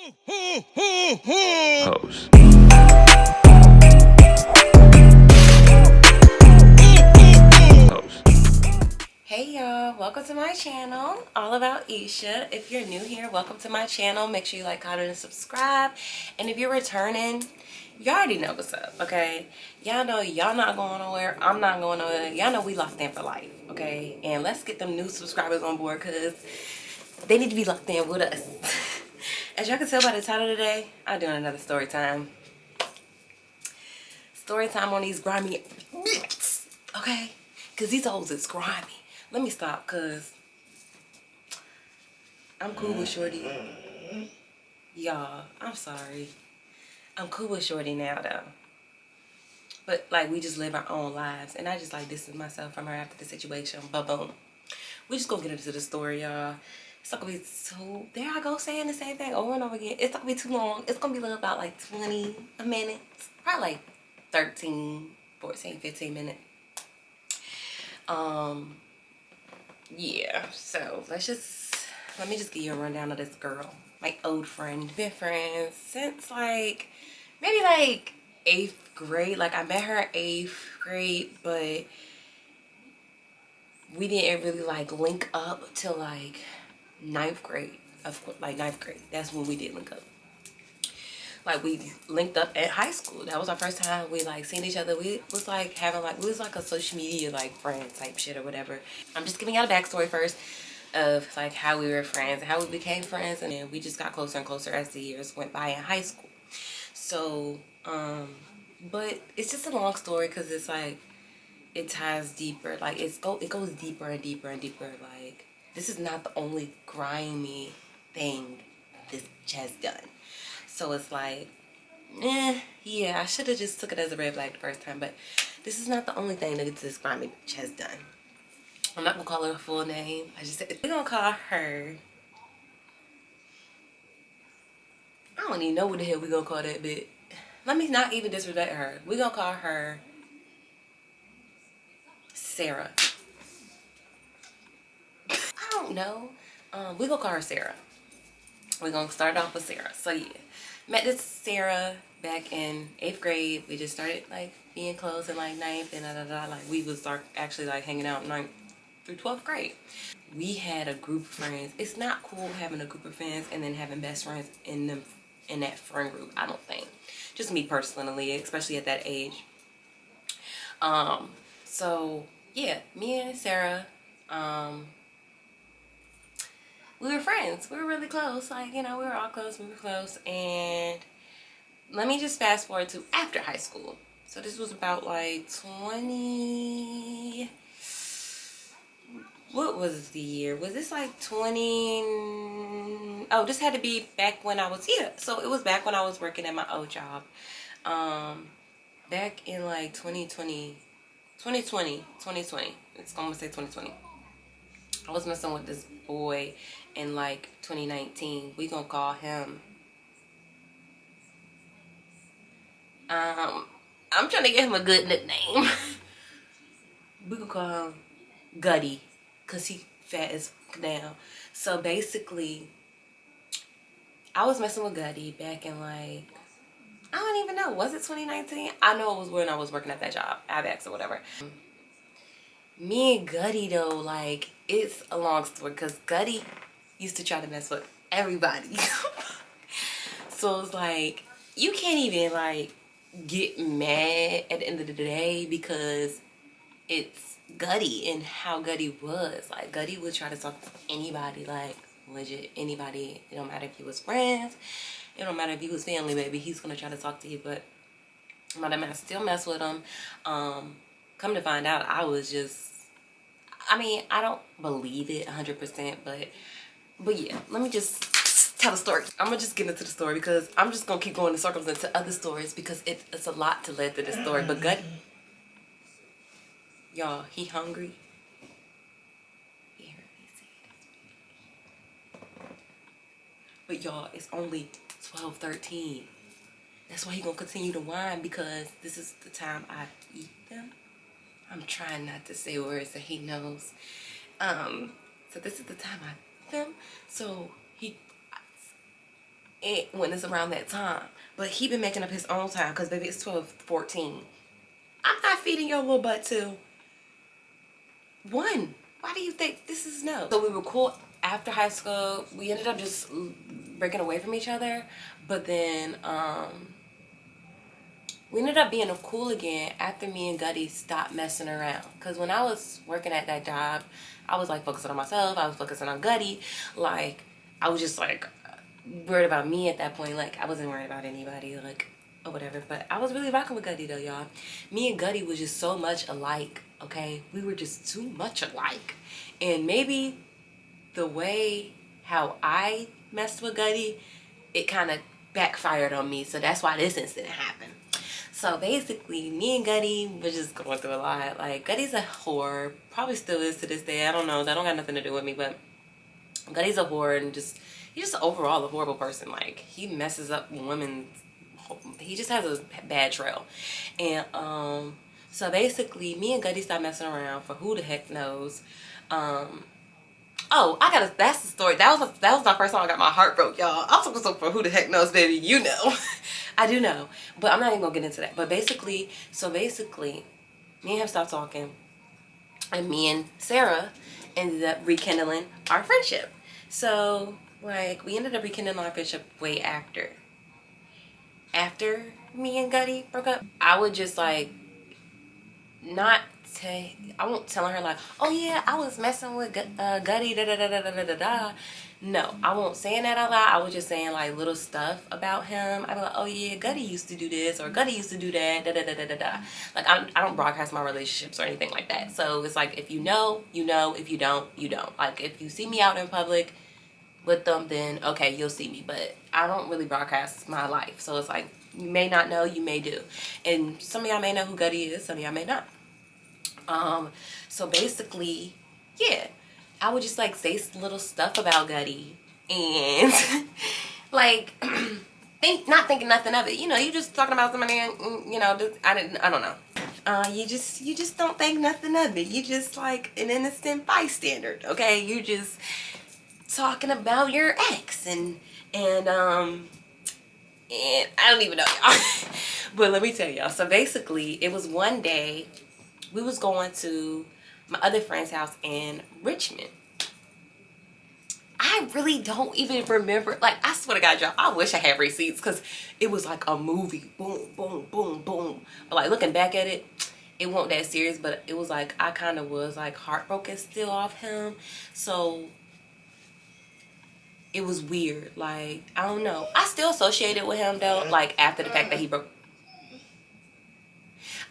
Host. Hey y'all, welcome to my channel, all about Isha. If you're new here, welcome to my channel. Make sure you like, comment, and subscribe. And if you're returning, you already know what's up, okay? Y'all know y'all not going nowhere, I'm not going nowhere. Y'all know we locked in for life, okay? And let's get them new subscribers on board because they need to be locked in with us. As y'all can tell by the title today, I'm doing another story time. Story time on these grimy bits, okay? Because these hoes is grimy. Let me stop, because I'm cool with Shorty. Y'all, I'm sorry. I'm cool with Shorty now, though. But, like, we just live our own lives. And I just, like, distance myself from her after the situation. But boom. We just gonna get into the story, y'all. It's not gonna be too... There I go saying the same thing over and over again. It's not gonna be too long. It's gonna be about, like, 20 minutes. Probably, like, 13, 14, 15 minutes. Yeah, so let me just give you a rundown of this girl, my old friend. Been friends since like maybe like 8th grade. Like I met her in 8th grade, but we didn't really like link up till like 9th grade. Of course, like 9th grade. That's when we did link up. Like we linked up at high school. That was our first time we like seen each other. We was like having like, we was like a social media like friend type shit or whatever. I'm just giving out a backstory first of like how we were friends and how we became friends, and then we just got closer and closer as the years went by in high school. So but it's just a long story because it's like it ties deeper. Like it goes deeper and deeper and deeper. Like this is not the only grimy thing this bitch has done. So it's like, yeah, I should have just took it as a red flag the first time, but this is not the only thing that this grimy bitch has done. I'm not gonna call her a full name. I just said we're gonna call her. I don't even know what the hell we're gonna call that bitch. Let me not even disrespect her. We're gonna call her Sarah. I don't know. We're gonna call her Sarah. We're gonna start off with Sarah. So yeah, met this Sarah back in 8th grade. We just started like being close in like 9th and like we would start actually like hanging out 9th through 12th grade. We had a group of friends. It's not cool having a group of friends and then having best friends in that friend group, I don't think. Just me personally, especially at that age. So yeah, me and Sarah, we were friends. We were really close. Like, you know, we were all close. We were close. And let me just fast forward to after high school. So this was about like 20... What was the year? Was this like 20... Oh, this had to be back when I was... Yeah, so it was back when I was working at my old job. Back in like 2020. It's gonna say 2020. I was messing with this boy in like 2019. We gonna call him I'm trying to get him a good nickname. We gonna call him Gutty, cause he fat as now. So basically I was messing with Gutty back in like, I don't even know, was it 2019? I know it was when I was working at that job, Avex or whatever. Me and Gutty though, like, it's a long story because Gutty used to try to mess with everybody. So it's like, you can't even like get mad at the end of the day because it's Gutty and how Gutty was. Like, Gutty would try to talk to anybody, like legit anybody. It don't matter if he was friends, it don't matter if he was family, baby, he's gonna try to talk to you. But my man still mess with him. Come to find out, I was just, I mean, I don't believe it 100%, but yeah, let me just tell the story. I'm gonna just get into the story because I'm just gonna keep going in circles into other stories because it's a lot to lead to this story. But Gutty, y'all, he hungry. He heard me say it. But y'all, it's only 12:13. That's why he gonna continue to whine because this is the time I eat them. I'm trying not to say words that he knows. So this is the time I eat them. So when it's around that time. But he been making up his own time because baby it's 12, 14. I'm not feeding your little butt too. One. Why do you think this is no? So we were cool after high school. We ended up just breaking away from each other. But then we ended up being cool again after me and Gutty stopped messing around. Because when I was working at that job, I was like focusing on myself. I was focusing on Gutty. Like, I was just like worried about me at that point. Like, I wasn't worried about anybody, like, or whatever. But I was really rocking with Gutty though, y'all. Me and Gutty was just so much alike, okay? We were just too much alike. And maybe the way how I messed with Gutty, it kind of backfired on me. So that's why this incident happened. So basically, me and Gutty were just going through a lot. Like, Gutty's a whore. Probably still is to this day. I don't know. That don't got nothing to do with me. But Gutty's a whore and he's just overall a horrible person. Like, he messes up women. He just has a bad trail. And so basically, me and Gutty stopped messing around for who the heck knows. Oh, that's the story. That was my first time I got my heart broke, y'all. I'm supposed to for who the heck knows, baby. You know. I do know. But I'm not even gonna get into that. But basically, me and him stopped talking. And me and Sarah ended up rekindling our friendship. So, like, we ended up rekindling our friendship way after. After me and Gutty broke up, I would just like I won't telling her like, oh yeah, I was messing with Gutty, da da da da da da da da. No, I won't saying that out loud. I was just saying like little stuff about him. I'd be like, oh yeah, Gutty used to do this or Gutty used to do that, da da da da da da. Like I don't broadcast my relationships or anything like that. So it's like if you know, you know. If you don't, you don't. Like if you see me out in public with them, then okay, you'll see me. But I don't really broadcast my life. So it's like you may not know, you may do. And some of y'all may know who Gutty is, some of y'all may not. So basically, yeah, I would just like say little stuff about Gutty and like not thinking nothing of it. You know, you just talking about somebody and you know, I don't know. You just don't think nothing of it. You just like an innocent bystander, okay? You just talking about your ex and I don't even know, y'all. But let me tell y'all. So basically, it was one day we was going to my other friend's house in Richmond. I really don't even remember. Like, I swear to God, y'all, I wish I had receipts because it was like a movie. Boom, boom, boom, boom. But like looking back at it, it wasn't that serious, but it was like I kind of was like heartbroken still off him. So it was weird. Like, I don't know. I still associated with him though, like after the fact that he broke.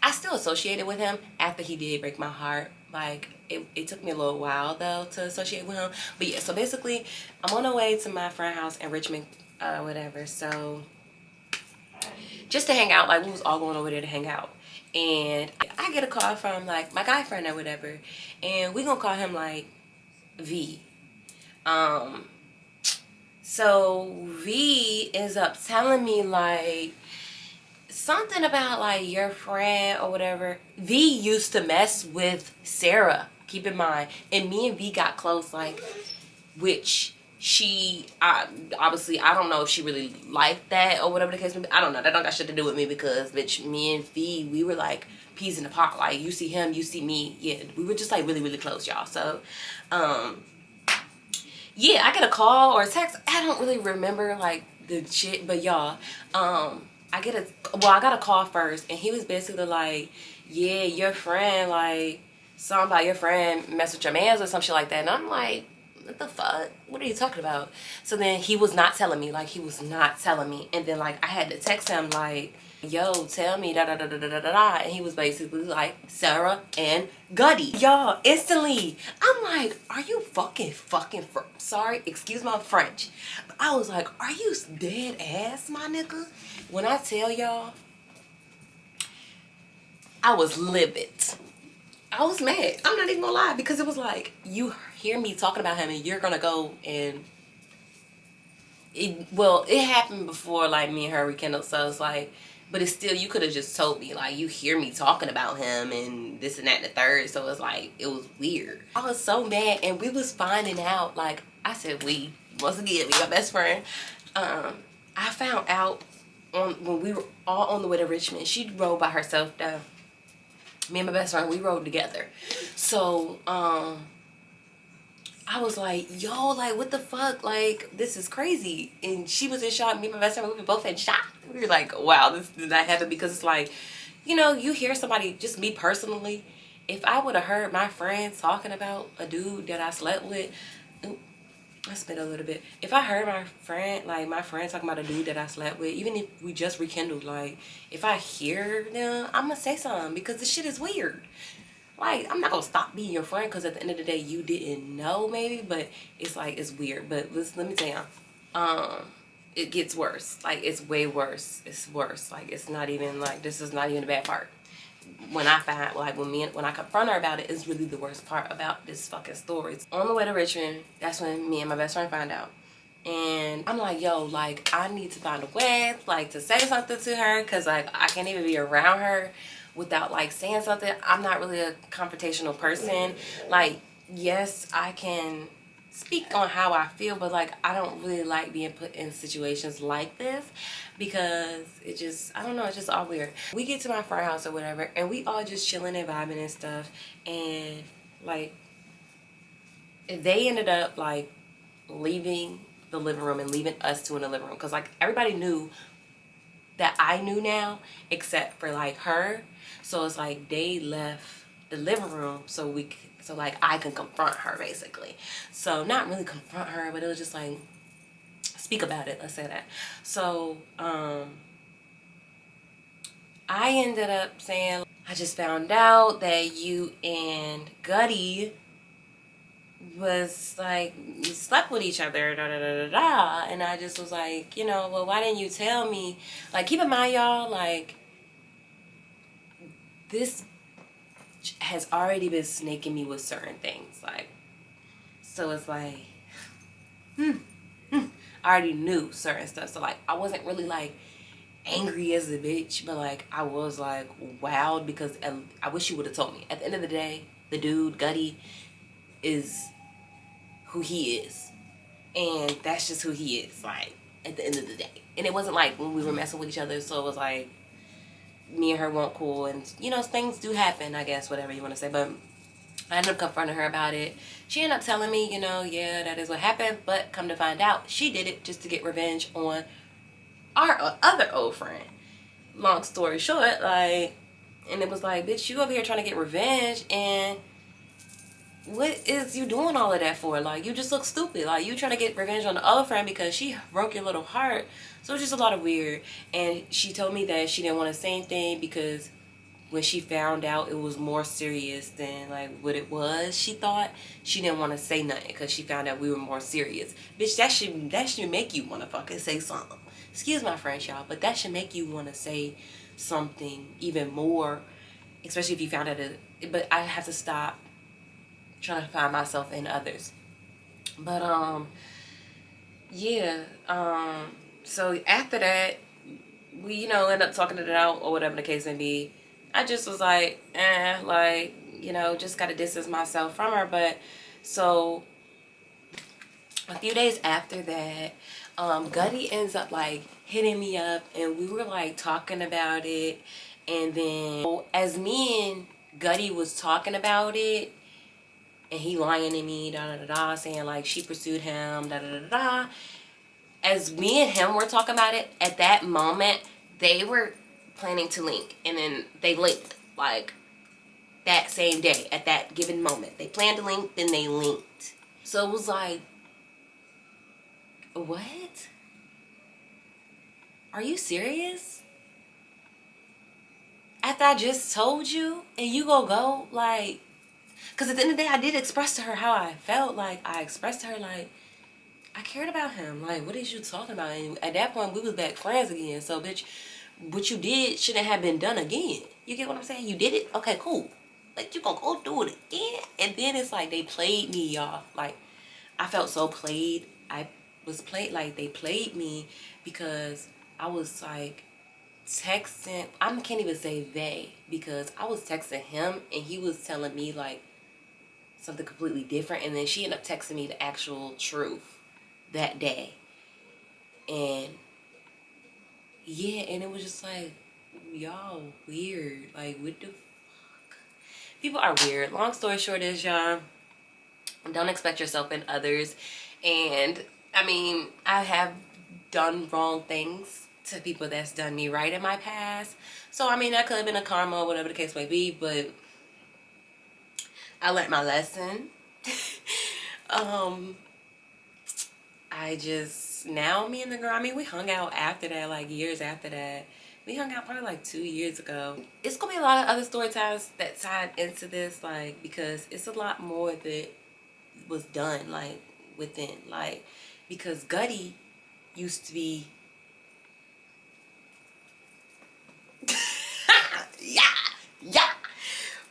I still associated with him after he did break my heart. Like, it took me a little while, though, to associate with him. But, yeah, so basically, I'm on the way to my friend's house in Richmond, whatever. So, just to hang out. Like, we was all going over there to hang out. And I get a call from, like, my guy friend or whatever. And we gonna call him, like, V. So, V ends up telling me, like, something about like your friend or whatever. V used to mess with Sarah, keep in mind, and me and V got close, like, which obviously I don't know if she really liked that or whatever the case may be. I don't know. That don't got shit to do with me because bitch, me and V, we were like peas in the pot. Like you see him, you see me. Yeah, we were just like really really close, y'all. So yeah, I get a call or a text. I don't really remember like the shit, but y'all, I got a call first, and he was basically like, yeah, your friend, like, something about your friend mess with your mans or some shit like that. And I'm like, what the fuck? What are you talking about? So then he was not telling me. Like, he was not telling me. And then, like, I had to text him, like, yo, tell me, da da da da da da da. And he was basically like, Sarah and Gutty. Y'all, instantly, I'm like, are you fucking sorry, excuse my French. But I was like, are you dead ass, my nigga? When I tell y'all, I was livid. I was mad. I'm not even gonna lie, because it was like, you hear me talking about him and you're gonna go and it happened before like me and her rekindled, so it's like, but it's still, you could have just told me, like, you hear me talking about him and this and that and the third, so it's like, it was weird. I was so mad, and we was finding out, like, I said we, once again, me, my best friend, I found out when we were all on the way to Richmond. She rode by herself down. Me and my best friend, we rode together. So, I was like, yo, like, what the fuck? Like, this is crazy. And she was in shock. Me and my best friend, we were both in shock. We were like, wow, this did not happen. Because it's like, you know, you hear somebody, just me personally, if I would have heard my friends talking about a dude that I slept with, I spit a little bit. If I heard my friend talking about a dude that I slept with, even if we just rekindled, like, if I hear them, I'm gonna say something because this shit is weird. Like, I'm not gonna stop being your friend because at the end of the day, you didn't know maybe, but it's like, it's weird. But let me tell you, it gets worse. Like, it's way worse. It's worse. Like, it's not even, like, this is not even the bad part. When I find, like, when I confront her about it, it's really the worst part about this fucking story. On the way to Richmond, that's when me and my best friend find out. And I'm like, yo, like, I need to find a way, like, to say something to her because, like, I can't even be around her without, like, saying something. I'm not really a confrontational person. Like, yes, I can speak on how I feel, but, like, I don't really like being put in situations like this because it just, I don't know, it's just all weird. We get to my friend's house or whatever, and we all just chilling and vibing and stuff, and, like, they ended up, like, leaving the living room and leaving us two in the living room because, like, everybody knew that I knew now except for, like, her. So it's like they left the living room so like I can confront her basically. So not really confront her, but it was just like speak about it, let's say that. So I ended up saying, I just found out that you and Gutty was like, you slept with each other, da da da da da. And I just was like, you know, well, why didn't you tell me? Like, keep in mind, y'all, like, this has already been snaking me with certain things. Like, so it's like, I already knew certain stuff. So, like, I wasn't really, like, angry as a bitch, but, like, I was, like, wowed because I wish you would have told me. At the end of the day, the dude, Gutty, is who he is. And that's just who he is, like, at the end of the day. And it wasn't like when we were messing with each other, so it was like me and her weren't cool. And, you know, things do happen, I guess, whatever you want to say. But I ended up confronting her about it. She ended up telling me, you know, yeah, that is what happened. But come to find out, she did it just to get revenge on our other old friend. Long story short, like, and it was like, bitch, you over here trying to get revenge, and what is you doing all of that for? Like, you just look stupid. Like, you trying to get revenge on the other friend because she broke your little heart. So it's just a lot of weird. And she told me that she didn't want to say anything because when she found out it was more serious than, like, what it was, she thought, she didn't want to say nothing because she found out we were more serious. Bitch, that should make you want to fucking say something. Excuse my French, y'all, but that should make you want to say something even more, especially if you found out it. But I have to stop trying to find myself in others. But yeah, so after that, we, you know, end up talking it out or whatever the case may be. I just was like, like, you know, just gotta distance myself from her. But so a few days after that, Gutty ends up, like, hitting me up, and we were, like, talking about it. And then as me and Gutty was talking about it, and he lying to me, da da da da, saying, like, she pursued him, da da da da. As me and him were talking about it, at that moment, they were planning to link. And then they linked, like, that same day, at that given moment. They planned to link, then they linked. So it was like, what? Are you serious? After I just told you, and you go, like, because at the end of the day, I did express to her how I felt. Like, I expressed to her, like, I cared about him. Like, what is you talking about? And at that point, we was back friends again. So, bitch, what you did shouldn't have been done again. You get what I'm saying? You did it? Okay, cool. Like, you gonna go do it again? And then it's like they played me, y'all. Like, I felt so played. I was played, like, they played me because I was, like, texting. I can't even say they because I was texting him and he was telling me, like, something completely different. And then she ended up texting me the actual truth that day. And yeah, and it was just like, y'all weird. Like, what the fuck? People are weird. Long story short is, y'all, don't expect yourself in others. And I mean, I have done wrong things to people that's done me right in my past. So I mean, that could have been a karma, whatever the case may be, but I learned my lesson. um I just, now me and the girl, I mean, we hung out after that, like years after that. We hung out probably like 2 years ago. It's gonna be a lot of other story times that tied into this, like, because it's a lot more that was done, like, within, like, because Gutty used to be yeah, yeah.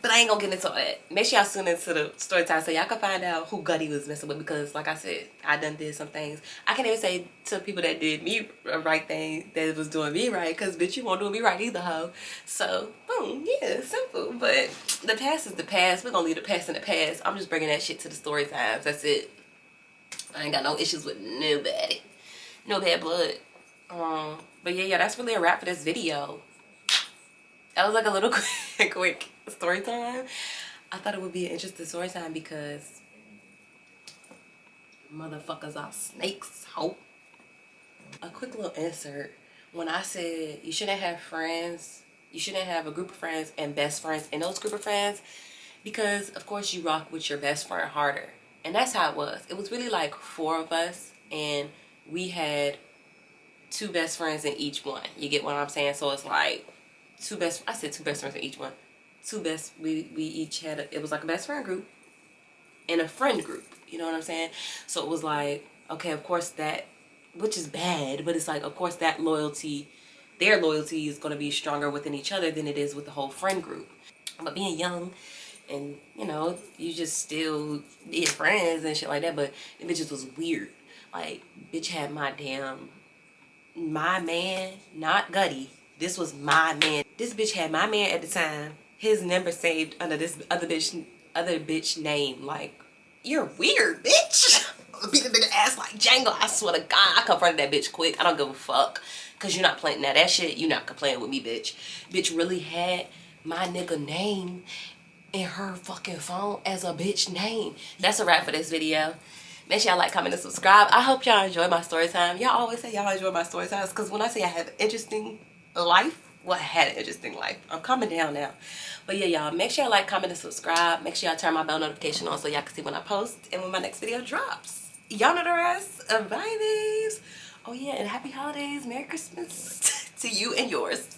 But I ain't gonna get into it. Make sure y'all tune into the story time so y'all can find out who Gutty was messing with, because like I said, I done did some things. I can't even say to people that did me a right thing that was doing me right, because bitch, you won't do me right either, hoe. So boom, yeah, simple. But the past is the past. We're gonna leave the past in the past. I'm just bringing that shit to the story times. That's it. I ain't got no issues with nobody. No bad blood. But yeah, that's really a wrap for this video. That was like a little quick story time. I thought it would be an interesting story time because motherfuckers are snakes, ho. A quick little insert. When I said you shouldn't have friends, you shouldn't have a group of friends and best friends in those group of friends, because of course you rock with your best friend harder. And that's how it was. It was really like 4 of us, and we had 2 best friends in each one. You get what I'm saying? So it's like I said 2 best friends in each one. 2 best, we each had it was like a best friend group and a friend group. You know what I'm saying? So it was like, okay, of course that, which is bad, but it's like, of course that loyalty, their loyalty is going to be stronger within each other than it is with the whole friend group. But being young and, you know, you just still be friends and shit like that, but the bitches was weird. Like, bitch had my man, not Gutty. This was my man. This bitch had my man at the time. His number saved under this other bitch name. Like, you're weird, bitch. Beat the nigga ass like Django. I swear to God, I confronted that bitch quick. I don't give a fuck. Cause you're not playing that shit. You're not playing with me, bitch. Bitch really had my nigga name in her fucking phone as a bitch name. That's a wrap for this video. Make sure y'all like, comment, and subscribe. I hope y'all enjoy my story time. Y'all always say y'all enjoy my story times, because when I say I have an interesting life, well, I had an interesting life. I'm calming down now. But yeah, y'all, make sure y'all like, comment, and subscribe. Make sure y'all turn my bell notification on so y'all can see when I post and when my next video drops. Y'all know the rest. Bye, babes. Oh yeah, and happy holidays. Merry Christmas to you and yours.